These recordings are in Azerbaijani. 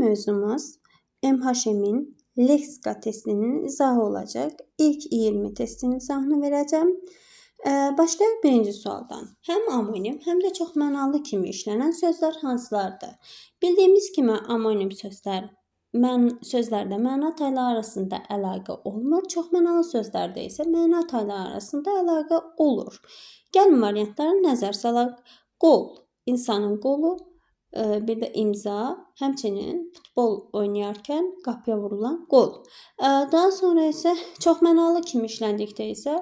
mövzumuz MHM-in leksika testinin izahı olacaq. İlk 20 testin izahını verəcəm. Başlayaq birinci sualdan. Həm amonim, həm də çoxmənalı kimi işlənən sözlər hansılardır? Bildiyimiz kimi amonim sözlərdə məna tayları arasında əlaqə olmur. Çoxmənalı sözlərdə isə məna tayları arasında əlaqə olur. Gəlin variantlara nəzər salaq. Qol, insanın qolu, bir də imza, həmçinin futbol oynayarkən qapıya vurulan qol. Daha sonra isə çoxmənalı kimi işləndikdə isə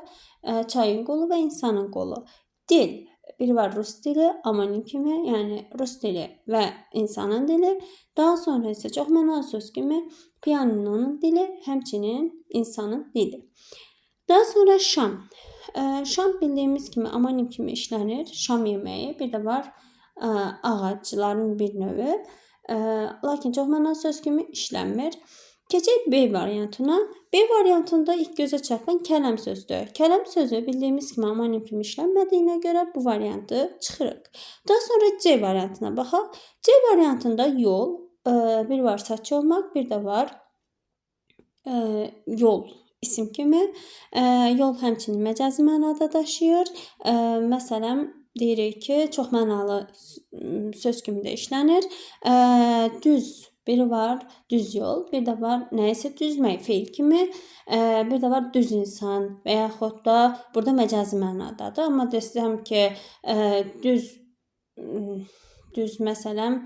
çayın qolu və insanın qolu. Dil, biri var rus dili, amonim kimi, yəni rus dili və insanın dili. Daha sonra isə çoxmənalı söz kimi pianinonun dili, həmçinin insanın dili. Daha sonra şam. Şam bildiyimiz kimi amonim kimi işlənir. Şam yeməyi, bir də var ağacların bir növü. Lakin çoxmənalı söz kimi işlənmir. Keçək B variantına. B variantında ilk gözə çarpan kələm sözdür. Kələm sözü bildiyimiz kimi amonim kimi işlənmədiyinə görə bu variantı çıxırıq. Daha sonra C variantına baxaq. C variantında yol, bir var saç olmaq, bir də var yol isim kimi. Yol həmçinin məcazi mənada daşıyır. Məsələn, deyirik ki, çoxmənalı söz kimi də işlənir. Düz, biri var düz yol, bir də var nəyisə düzmək feil kimi, bir də var düz insan və yaxud da burada məcazi mənadadır. Amma desəm ki, düz məsələn,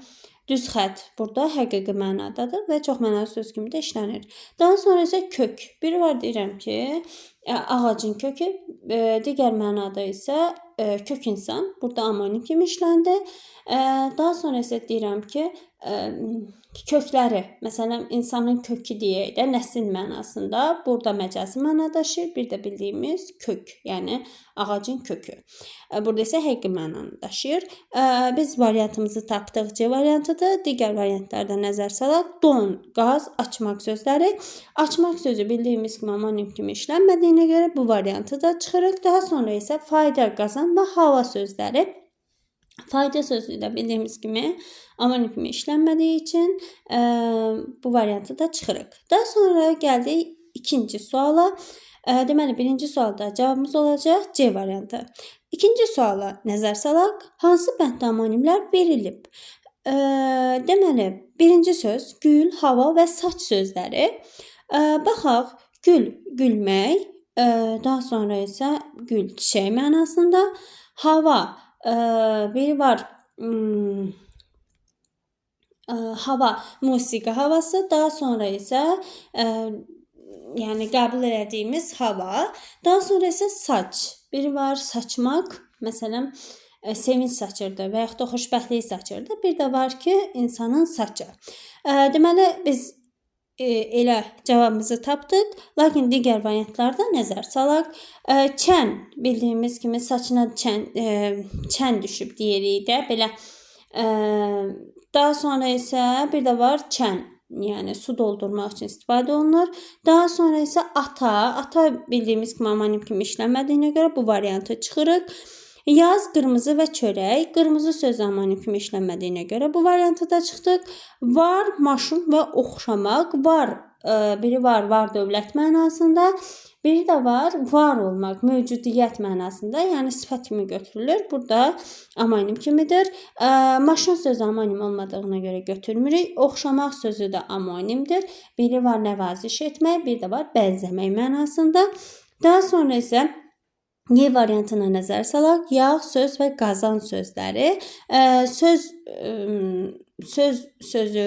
düz xətt burada həqiqi mənadadır və çoxmənalı söz kimi də işlənir. Daha sonra isə kök. Biri var deyirəm ki, ağacın kökü, digər mənada isə kök insan. Burada amonim kimi işləndi. Daha sonra isə deyirəm ki, kökləri, məsələn, insanın kökü deyək də, nəsil mənasında burada məcazi məna daşıyır. Bir də bildiyimiz kök, yəni ağacın kökü. Burada isə həqiqi mənanı daşıyır. Biz variantımızı tapdıq, C variantıdır. Digər variantlarda nəzər salaq. Don, qaz, açmaq sözləri. Açmaq sözü bildiyimiz kimi amonim kimi işlənmədiyinə görə bu variantı da çıxırıq. Daha sonra isə fayda, qazan və hava sözləri. Fayda sözü də bildiyimiz kimi amonim kimi işlənmədiyi üçün bu variantı da çıxırıq. Daha sonra gəldik ikinci suala. Deməli, birinci sualda cavabımız olacaq C variantı. İkinci suala nəzər salaq. Hansı bənddə amonimlər verilib? Deməli, birinci söz gül, hava və saç sözləri. Baxaq, gül, gülmək, daha sonra isə gül, çiçək mənasında. Hava, biri var hava, musiqi havası, daha sonra isə yəni qəbul etdiyimiz hava, daha sonra isə saç, biri var saçmaq, məsələn, sevinç saçırdı və yaxud da xoşbəxtlik saçırdı. Bir də var ki, insanın saçı. Deməli, biz elə cavabımızı tapdıq, lakin digər variantlarda nəzər salaq. Çən, bildiyimiz kimi saçına çən düşüb deyirik də, belə. Daha sonra isə bir də var çən, yəni su doldurmaq üçün istifadə olunur. Daha sonra isə ata bildiyimiz kimi amonim kimi işlənmədiyinə görə bu variantı çıxırıq. Yaz, qırmızı və çörək. Qırmızı sözü amonim kimi işlənmədiyinə görə bu variantı da çıxdıq. Var, maşın və oxşamaq. Var, biri var dövlət mənasında. Biri də var olmaq, mövcudiyyət mənasında, yəni sifət kimi götürülür. Burada amonim kimidir. Maşın sözü amonim olmadığına görə götürmürük. Oxşamaq sözü də amonimdir. Biri var nəvaziş etmək, bir də var bənzəmək mənasında. Daha sonra isə Y variantına nəzər salaq. Yağ, söz və qazan sözləri. Sözü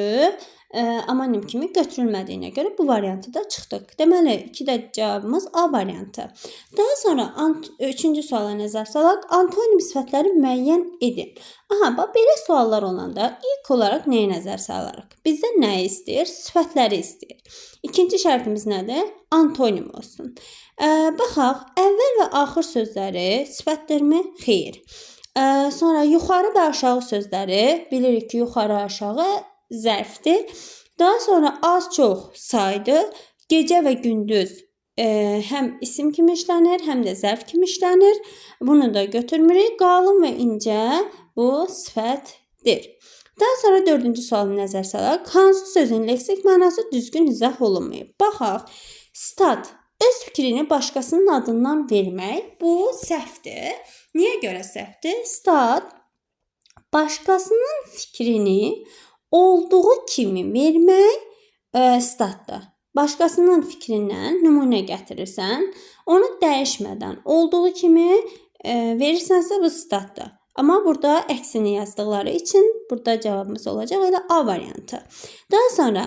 amonim kimi götürülmədiyinə görə bu variantı da çıxdıq. Deməli, 2də cavabımız A variantı. Daha sonra üçüncü suala nəzər salaq. Antonim sifətləri müəyyən edin. Bax, belə suallar olanda ilk olaraq nəyə nəzər salarıq? Bizdən nəyi istəyir? Sifətləri istəyir. İkinci şərtimiz nədir? Antonim olsun. Baxaq, əvvəl və axır sözləri sifətdirmi? Xeyr. Sonra yuxarı və aşağı sözləri, bilirik ki, yuxarı aşağı zərfdir. Daha sonra az-çox saydır. Gecə və gündüz həm isim kimi işlənir, həm də zərf kimi işlənir. Bunu da götürmürük. Qalın və incə bu sifətdir. Daha sonra 4-cü sualı nəzər salaq. Hansı sözün leksik mənası düzgün izah olunmayıb? Baxaq. Stat öz fikrini başqasının adından vermək bu səhvdir. Niyə görə səhvdir? Stat başqasının fikrini olduğu kimi vermək statdır. Başqasının fikrindən nümunə gətirirsən, onu dəyişmədən olduğu kimi verirsənsə bu statdır. Amma burada əksini yazdıqları üçün burada cavabımız olacaq elə A variantı. Daha sonra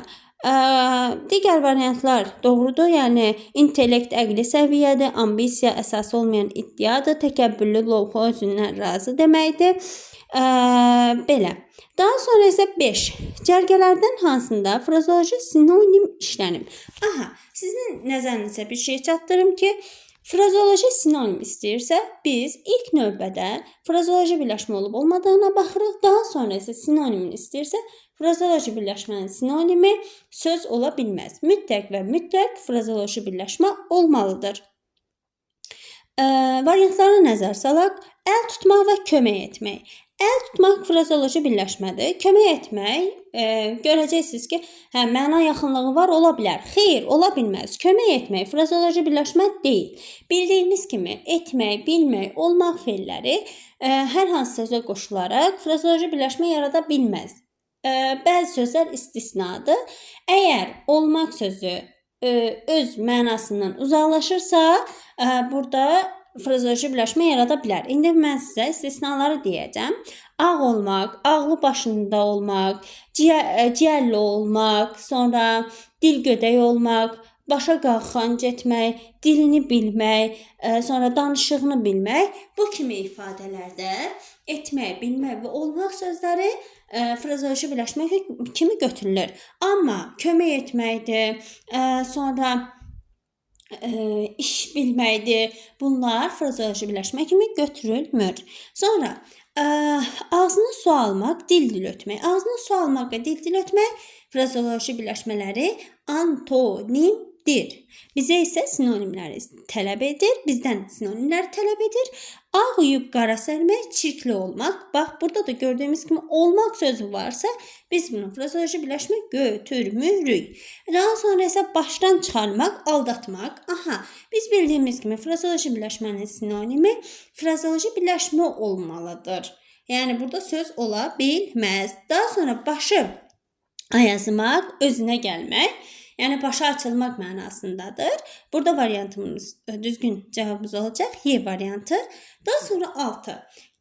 digər variantlar doğrudur. Yəni intellekt əqli səviyyədir, ambisiya əsas olmayan iddiadır, təkəbbürlü lovğa özündən razı deməkdir. Belə. Daha sonra isə 5. Cərgələrdən hansında frazeoloji sinonim işlənib? Aha, sizin nəzərinizə bir şey çatdırım ki, frazeoloji sinonim istəyirsə, biz ilk növbədə frazeoloji birləşmə olub olmadığına baxırıq. Daha sonra isə sinonimin istəyirsə, frazeoloji birləşmənin sinonimi söz ola bilməz. Mütləq və mütləq frazeoloji birləşmə olmalıdır. Variantlara nəzər salaq. Əl tutmaq və kömək etmək. Əl tutmaq frazeoloji birləşmədir. Kömək etmək görəcəksiniz ki, məna yaxınlığı var, ola bilər. Xeyr, ola bilməz. Kömək etmək frazeoloji birləşmə deyil. Bildiyimiz kimi etmək, bilmək, olmaq feilləri hər hansı sözə qoşularaq frazeoloji birləşmə yarada bilməz. Bəzi sözlər istisnadır. Əgər olmaq sözü öz mənasından uzaqlaşırsa, burada frazeoloji birləşmə yarada bilər. İndi mən sizə istisnaları deyəcəm. Ağ olmaq, ağlı başında olmaq, ciyərli olmaq, sonra dil gödək olmaq, başa qalxanc etmək, dilini bilmək, sonra danışığını bilmək. Bu kimi ifadələrdə etmək, bilmək və olmaq sözləri frazeoloji birləşmə kimi götürülür. Amma kömək etməkdir, sonra iş bilməkdir. Bunlar frazeoloji birləşmə kimi götürülmür. Sonra ağzına su almaq, dil ötmək. Ağzına su almaq və dil ötmək frazeoloji birləşmələri antonimdir. Bizə isə sinonimləri tələb edir. Bizdən sinonimlər tələb edir. Ağ yuyub qara sərmək, çirkli olmaq. Bax, burada da gördüyümüz kimi olmaq sözü varsa, biz bunu frazeoloji birləşmə götürmürük. Daha sonra isə başdan çıxarmaq, aldatmaq. Aha, biz bildiyimiz kimi frazeoloji birləşmənin sinonimi frazeoloji birləşmə olmalıdır. Yəni burada söz ola bilməz. Daha sonra başı ayazmaq, özünə gəlmək. Yəni başa açılmaq mənasındadır. Burada variantımız düzgün cavabımız olacaq Y variantı. Daha sonra 6.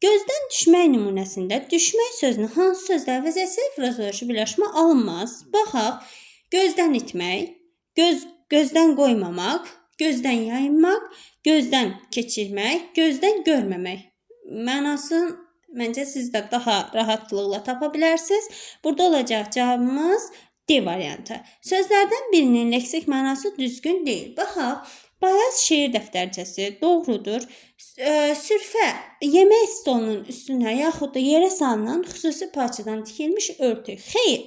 Gözdən düşmək nümunəsində düşmək sözünü hansı sözlə əvəz etsək frazeoloji birləşmə alınmaz. Baxaq. Gözdən itmək, gözdən qoymamaq, gözdən yayınmaq, gözdən keçirmək, gözdən görməmək. Mənasını məncə siz də daha rahatlıqla tapa bilərsiniz. Burada olacaq cavabımız D variantı. Sözlərdən birinin leksik mənası düzgün deyil. Baxaq, bayaz şeir dəftərçəsi doğrudur. Sürfə yemək stolunun üstünə yaxud da yerə salınan xüsusi parçadan tikilmiş örtü. Xeyr.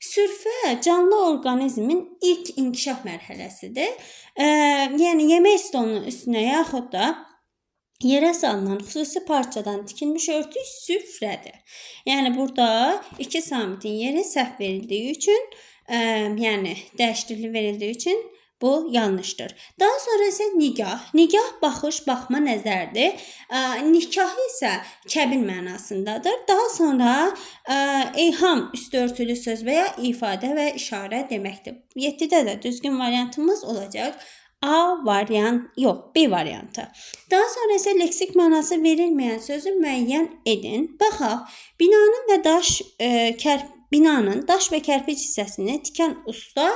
Sürfə canlı orqanizmin ilk inkişaf mərhələsidir. Yəni yemək stolunun üstünə yaxud da yerə salınan xüsusi parçadan tikilmiş örtü süfrədir. Yəni burada 2 samitin yeri səhv verildiyi üçün, yəni dəyişiklik verildiyi üçün bu yanlışdır. Daha sonra isə nigah. Nigah baxış, baxma, nəzərdir. Nikah isə kəbin mənasındadır. Daha sonra eyham üstü örtülü söz və ya ifadə və işarə deməkdir. 7-də də düzgün variantımız olacaq. A variant, yox, B variantı. Daha sonra isə leksik mənası verilməyən sözü müəyyən edin. Baxaq, binanın daş və kərpic hissəsini tikən usta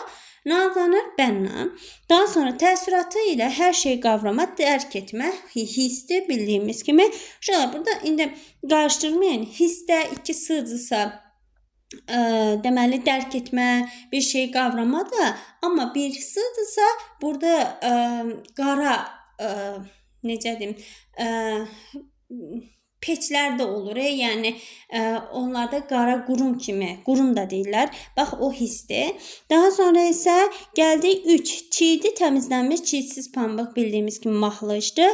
nə adlanır? Bənna. Daha sonra təəssüratı ilə hər şeyi qavrama, dərk etmə, hissdir bildiyimiz kimi. Şöyle burada indi qarışdırmayın. Hissdə 2 sığdırsa deməli dərk etmə, bir şey qavramadır. Amma bir sığdırsa burada qara necə deyim, peçlər də olur. Yəni onlarda qara qurum kimi, qurum da deyirlər. Bax o hissdir. Daha sonra isə gəldik 3. Çiydi təmizlənmiş çiyidsiz pambıq bildiyimiz kimi mahlıcdır.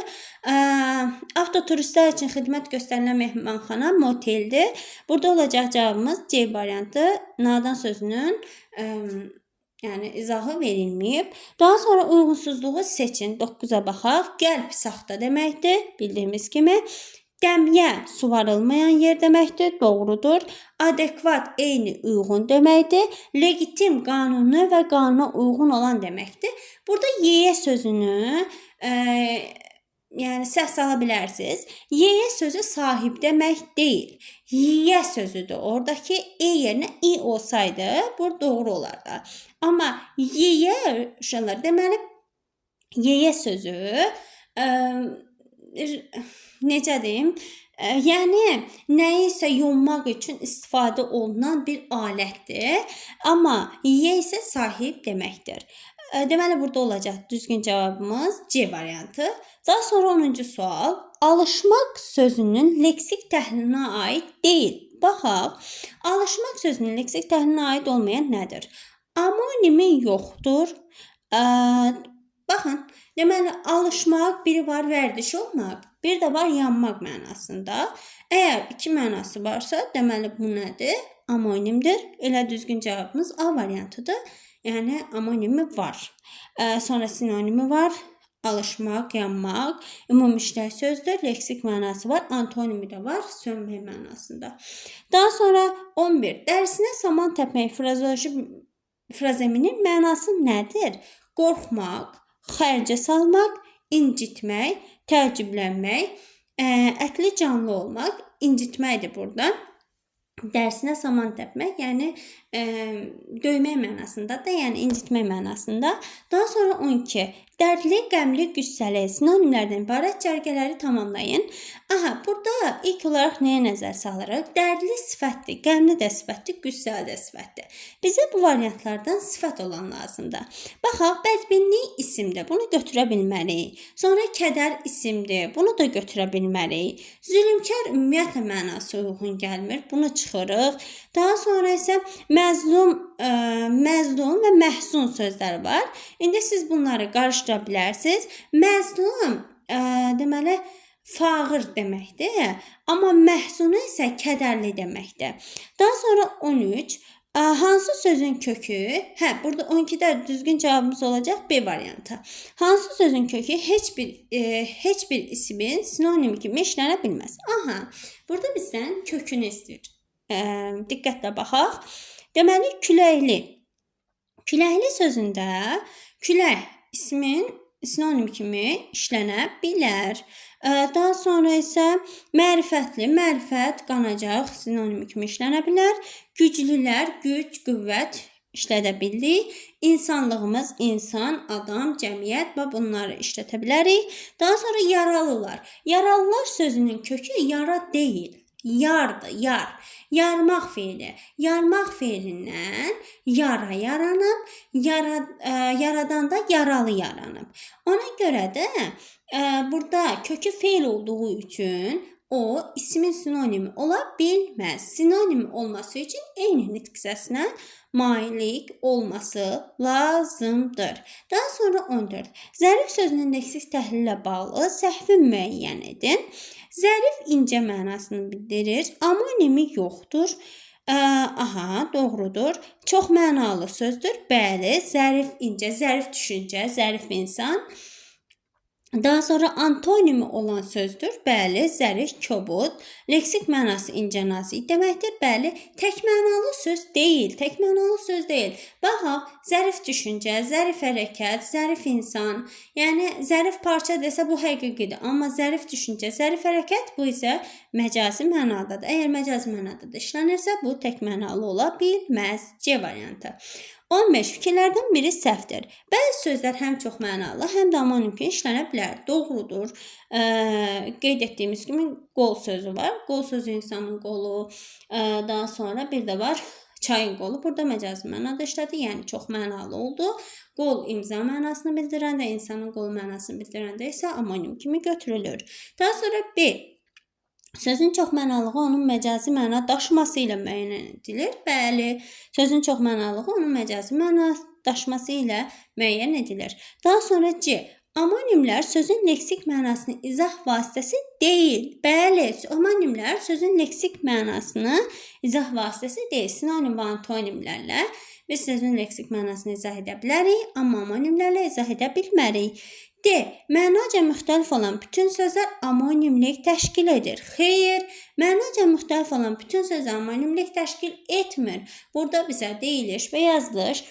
Avtoturistlər üçün xidmət göstərilən mehmanxana moteldir. Burada olacaq cavabımız C variantı. Nadan sözünün yəni izahı verilməyib. Daha sonra uyğunsuzluğu seçin. 9-a baxaq. Qəlb saxta deməkdir, bildiyimiz kimi. Gəmiyə suvarılmayan yer deməkdir, doğrudur. Adekvat, eyni, uyğun deməkdir. Legitim, qanuni və qanuna uyğun olan deməkdir. Burada Y sözünü yəni səhv sala bilərsiniz. Y sözü sahib demək deyil. Y sözüdür. Oradakı E yerinə I olsaydı, bu doğru olardı. Amma Y uşaqlar deməli Y sözü necə deyim? Yəni nəyisə yummaq üçün istifadə olunan bir alətdir. Amma Y isə sahib deməkdir. Deməli burada olacaq düzgün cavabımız C variantı. Daha sonra 10-cu sual. Alışmaq sözünün leksik təhlilinə aid deyil. Baxaq. Alışmaq sözünün leksik təhlilinə aid olmayan nədir? Amonimi yoxdur. Baxın, deməli alışmaq biri var vərdiş olmaq, bir də var yanmaq mənasında. Əgər iki mənası varsa, deməli bu nədir? Amonimdir. Elə düzgün cavabımız A variantıdır. Yəni amonimi var. Sonra sinonimi var. Alışmaq, yanmaq, ümumişlər sözdür, leksik mənası var, antonimi də var, sönmək mənasında. Daha sonra 11. Dərisinə saman təpmək frazeminin mənası nədir? Qorxmaq, xərcə salmaq, incitmək, təəccüblənmək, ətli canlı olmaq, incitməkdir burada. Dərsinə saman təpmək, yəni döymək mənasındadır, yəni incitmək mənasında. Daha sonra 12. Dərdli, qəmli, qüssəli sinonimlərdən ibarət cərgələri tamamlayın. Aha, burada ilk olaraq nəyə nəzər salırıq? Dərdli sifətdir, qəmli də sifətdir, qüssəli də sifətdir. Bizə bu variantlardan sifət olan lazımdır. Baxaq, bədbinlik isimdir, bunu götürə bilməliyik. Sonra kədər isimdir, bunu da götürə bilməliyik. Zülmkar ümumiyyətlə mənası uyğun gəlmir, bunu çıxırıq. Daha sonra isə məzlum və məhzun sözləri var. İndi siz bunları qarışdıra bilərsiniz. Məzlum deməli fağır deməkdir, amma məhzun isə kədərli deməkdir. Daha sonra 13. Hansı sözün kökü? Burada 12-də düzgün cavabımız olacaq B variantı. Hansı sözün kökü heç bir ismin sinonimi kimi işlənə bilməz. Aha, burada bizdən kökünü istəyir. Diqqətlə baxaq. Deməli, küləkli. Küləkli sözündə külək ismin sinonim kimi işlənə bilər. Daha sonra isə mərifətli, mərifət, qanacaq sinonim kimi işlənə bilər. Güclülər, güc, qüvvət işlədə bildik. İnsanlığımız, insan, adam, cəmiyyət və bunları işlədə bilərik. Daha sonra yaralılar. Yaralılar sözünün kökü yara deyil. Yardır, yar. Yarmaq feili. Yarmaq feilindən yara yaranıb, yaradan da yaralı yaranıb. Ona görə də burada kökü feil olduğu üçün o ismin sinonimi ola bilməz. Sinonimi olması üçün eyni nitq səsinə malik olması lazımdır. Daha sonra 14. Zərif sözünün leksik təhlilə bağlı səhvi müəyyən edin. Zərif incə mənasını bildirir. Amonimi yoxdur. Aha, doğrudur. Çox mənalı sözdür. Bəli, zərif incə, zərif düşüncə, zərif insan. Daha sonra antonimi olan sözdür. Bəli, zərif, kobud. Leksik mənası incə nazik deməkdir. Bəli, tək mənalı söz deyil. Tək mənalı söz deyil. Baxaq, zərif düşüncə, zərif hərəkət, zərif insan. Yəni, zərif parça desə bu həqiqidir. Amma zərif düşüncə, zərif hərəkət bu isə məcazi mənadadır. Əgər məcazi mənadada işlənirsə, bu tək mənalı ola bilməz. C variantı. 15. Fikirlərdən biri səhvdir. Bəzi sözlər həm çox mənalı, həm də amonim kimi işlənə bilər. Doğrudur. Qeyd etdiyimiz kimi qol sözü var. Qol sözü insanın qolu. Daha sonra bir də var çayın qolu. Burada məcazi mənada işlədi. Yəni çox mənalı oldu. Qol imza mənasını bildirəndə, insanın qolu mənasını bildirəndə isə amonim kimi götürülür. Daha sonra B. Sözün çoxmənalığı onun məcazi məna daşıması ilə müəyyən edilir. Bəli, sözün çoxmənalığı onun məcazi məna daşıması ilə müəyyən edilir. Daha sonra C. Amonimlər sözün leksik mənasını izah vasitəsi deyil. Bəli, amonimlər sözün leksik mənasını izah vasitəsi deyil. Sinonim və antonimlərlə biz sözün leksik mənasını izah edə bilərik, amma amonimlərlə izah edə bilmərik. D. Mənaca müxtəlif olan bütün sözlər amonimlik təşkil edir. Xeyr, mənaca müxtəlif olan bütün sözlər amonimlik təşkil etmir. Burada bizə deyiliş və yazılış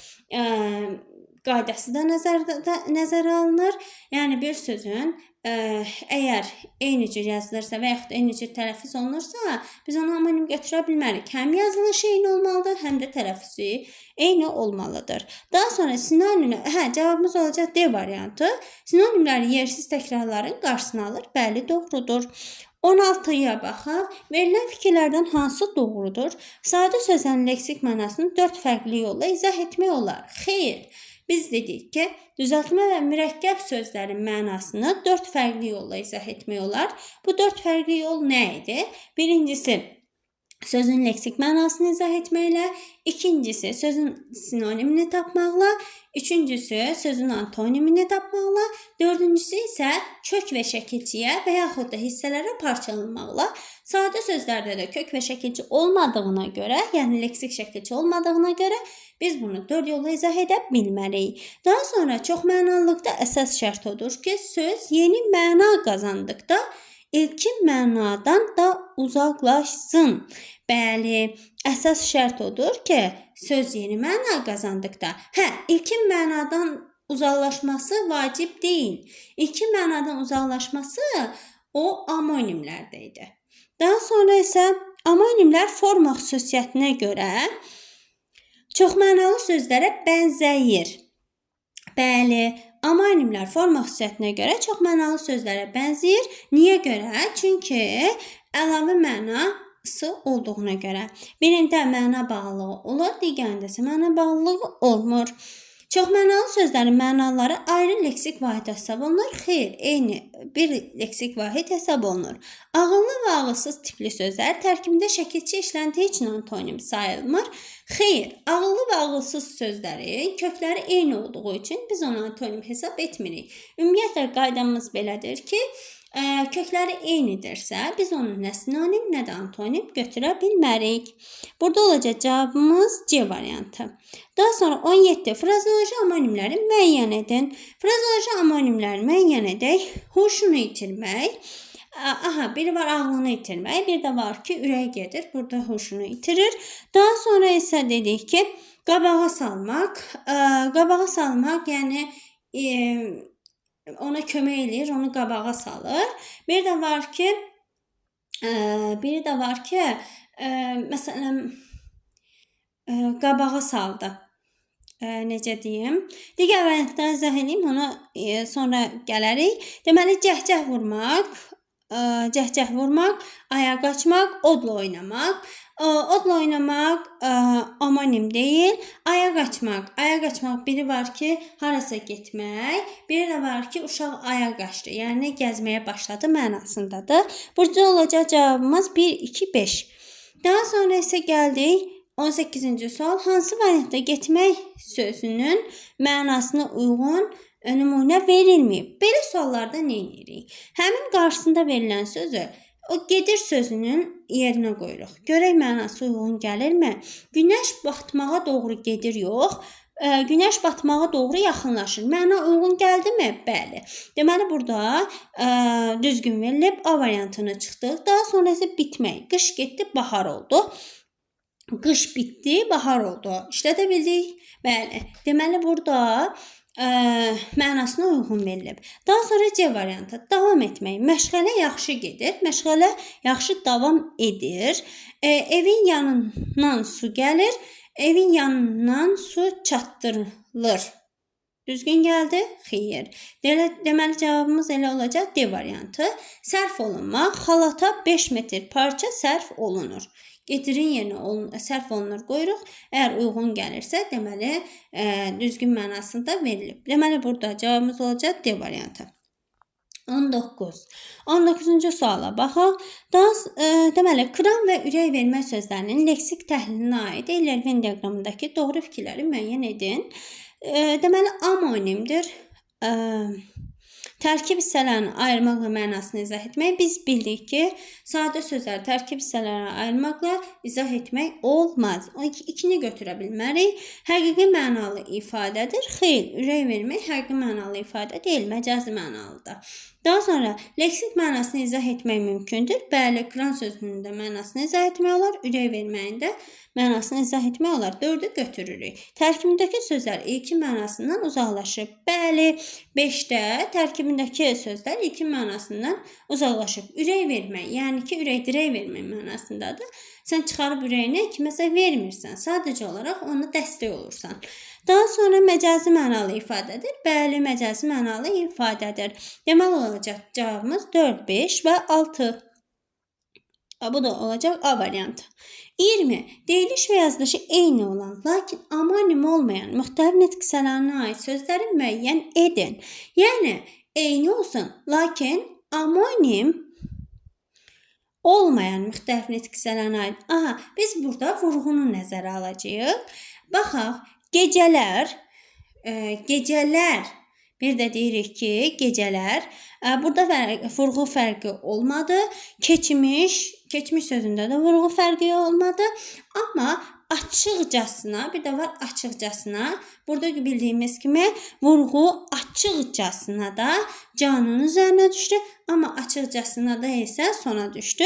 qaydası da nəzərə alınır. Yəni bir sözün əgər eyni cür yazılırsa və yaxud da eyni cür tələffüz olunursa, biz onu anonim götürə bilmərik. Həm yazılışı eyni olmalıdır, həm də tələffüzü eyni olmalıdır. Daha sonra sinonimlər, cavabımız olacaq D variantı. Sinonimlərin yersiz təkrarların qarşısını alır. Bəli, doğrudur. 16-ya baxaq. Verilən fikirlərdən hansı doğrudur? Sadə sözlərin leksik mənasını 4 fərqli yolla izah etmək olar. Xeyr. Biz dedik ki, düzəltmə və mürəkkəb sözlərin mənasını 4 fərqli yolla izah etmək olar. Bu 4 fərqli yol nə idi? Birincisi, sözün leksik mənasını izah etməklə, ikincisi, sözün sinonimini tapmaqla, üçüncüsü, sözün antonimini tapmaqla, dördüncüsü isə kök və şəkilçiyə və yaxud da hissələrə parçalanmaqla. Sadə sözlərdə də kök və şəkilçi olmadığına görə, yəni leksik şəkilçi olmadığına görə biz bunu 4 yolla izah edə bilmərik. Daha sonra çoxmənalılıqda əsas şərt odur ki, söz yeni məna qazandıqda ilkin mənadan da uzaqlaşsın. Bəli, əsas şərt odur ki, söz yeni məna qazandıqda, ilkin mənadan uzaqlaşması vacib deyil. İlkin mənadan uzaqlaşması o amonimlərdə idi. Daha sonra isə amonimlər forma xüsusiyyətinə görə çoxmənalı sözlərə bənzəyir. Bəli, amonimlər forma xüsusiyyətinə görə çoxmənalı sözlərə bənzəyir. Niyə görə? Çünki əlavə mənası olduğuna görə. Birində məna bağlılığı olur, digərində isə məna bağlılığı olmur. Çoxmənalı sözlərin mənaları ayrı leksik vahid hesab olunur. Xeyr, eyni bir leksik vahid hesab olunur. Ağıllı və ağılsız tipli sözlər tərkibində şəkilçi işləndiyi üçün antonim sayılmır. Xeyr, ağıllı və ağılsız sözlərin kökləri eyni olduğu üçün biz onu antonim hesab etmirik. Ümumiyyətlə qaydamız belədir ki, kökləri eynidirsə, biz onu nə sinonim, nə də antonim götürə bilmərik. Burada olacaq cavabımız C variantı. Daha sonra 17. Frazoloji amonimləri müəyyən edin. Frazoloji amonimləri müəyyən edək. Huşunu itirmək. Biri var ağlını itirmək, bir də var ki, ürək gedir. Burada huşunu itirir. Daha sonra isə dedik ki, qabağa salmaq. Qabağa salmaq, yəni ona kömək eləyir, onu qabağa salır. Bir də var ki, məsələn, qabağa saldı. Necə deyim? Digər variantdan izah edeyim, ona sonra gələrik. Deməli, cəhcəh vurmaq, ayağa qaçmaq, odla oynamaq. Odla oynamaq amonim deyil. Ayağa qaçmaq biri var ki, harasa getmək. Biri də var ki, uşaq ayağa qaçdı. Yəni gəzməyə başladı mənasındadır. Burada olacaq cavabımız 1, 2, 5. Daha sonra isə gəldik 18-ci sual. Hansı variantda getmək sözünün mənasına uyğun nümunə verilməyib? Belə suallarda nə edirik? Həmin qarşısında verilən sözü o gedir sözünün yerinə qoyuruq. Görək mənası uyğun gəlirmi? Günəş batmağa doğru gedir, yox. Günəş batmağa doğru yaxınlaşır. Məna uyğun gəldimi? Bəli. Deməli, burada düzgün verilib A variantını çıxdıq. Daha sonra isə bitmək. Qış getdi, bahar oldu. Qış bitdi, bahar oldu. İşlədə bildik. Bəli. Deməli, burada mənasına uyğun verilib. Daha sonra C variantı. Davam etmək. Məşğələ yaxşı gedir. Məşğələ yaxşı davam edir. Evin yanından su gəlir. Evin yanından su çatdırılır. Düzgün gəldi? Xeyr. Deməli, cavabımız elə olacaq D variantı. Sərf olunmaq. Xalata 5 metr parça sərf olunur. Getirin yerinə sərf olunur qoyuruq. Əgər uyğun gəlirsə, deməli, düzgün mənasında verilib. Deməli, burada cavabımız olacaq D variantı. 19-cu suala baxaq. Deməli, kran və ürək vermə sözlərinin leksik təhlilinə aid Eyler Venn diaqramındakı doğru fikirləri müəyyən edin. Deməli, amonimdir. Tərkib hissələrini ayırmaqla mənasını izah etmək. Biz bildik ki, sadə sözləri tərkib hissələrinə ayırmaqla izah etmək olmaz. O ikini götürə bilmərik. Həqiqi mənalı ifadədir. Xeyr, ürək vermək həqiqi mənalı ifadə deyil, məcazi mənalıdır. Daha sonra leksik mənasını izah etmək mümkündür. Bəli, kran sözünün də mənasını izah etmək olar, ürək verməyin də mənasını izah etmək olar. 4-ü götürürük. Tərkibindəki sözlər ilkin mənasından uzaqlaşıb. Bəli, 5-də tərkibindəki sözlər ilkin mənasından uzaqlaşıb. Ürək vermək, yəni ki, ürək dirək vermək mənasındadır. Sən çıxarıb ürəyinə kiməsə vermirsən, sadəcə olaraq ona dəstək olursan. Daha sonra məcazi mənalı ifadədir. Bəli, məcazi mənalı ifadədir. Deməli olacaq cavabımız 4, 5 və 6. Bu da olacaq A variantı. 20. Deyiliş və yazılışı eyni olan, lakin amonim olmayan müxtəlif nitq hissələrinə aid sözləri müəyyən edin. Yəni, eyni olsun, lakin amonim olmayan müxtəlif nitq hissələrinə aid. Aha, biz burada vurğunu nəzərə alacağıq. Baxaq, gecələr, bir də deyirik ki, gecələr. Burada vurğu fərqi olmadı. Keçmiş sözündə də vurğu fərqi olmadı. Amma açıqcasına, bir də var açıqcasına. Burada bildiyimiz kimi vurğu açıqcasına da canın üzərinə düşdü. Amma açıqcasına da isə sona düşdü.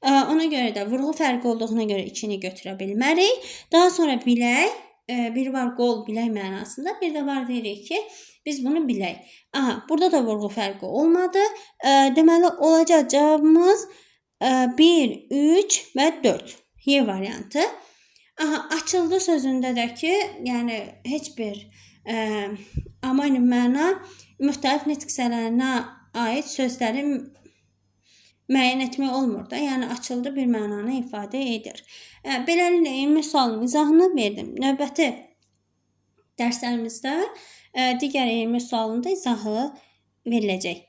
Ona görə də vurğu fərqi olduğuna görə 2-ni götürə bilmərik. Daha sonra bilək. Bir var qol, bilək mənasında. Bir də var deyirik ki, biz bunu bilək. Aha, burada da vurğu fərqi olmadı. Deməli, olacaq cavabımız 1, 3 və 4. Y variantı. Aha, açıldı sözündə də ki, yəni heç bir amonim məna müxtəlif nitq hissələrinə aid sözləri müəyyən etmək olmur da. Yəni, açıldı bir mənanı ifadə edir. Beləliklə, elmi sualın izahını verdim. Növbəti dərslərimizdə digər elmi sualın da izahı veriləcək.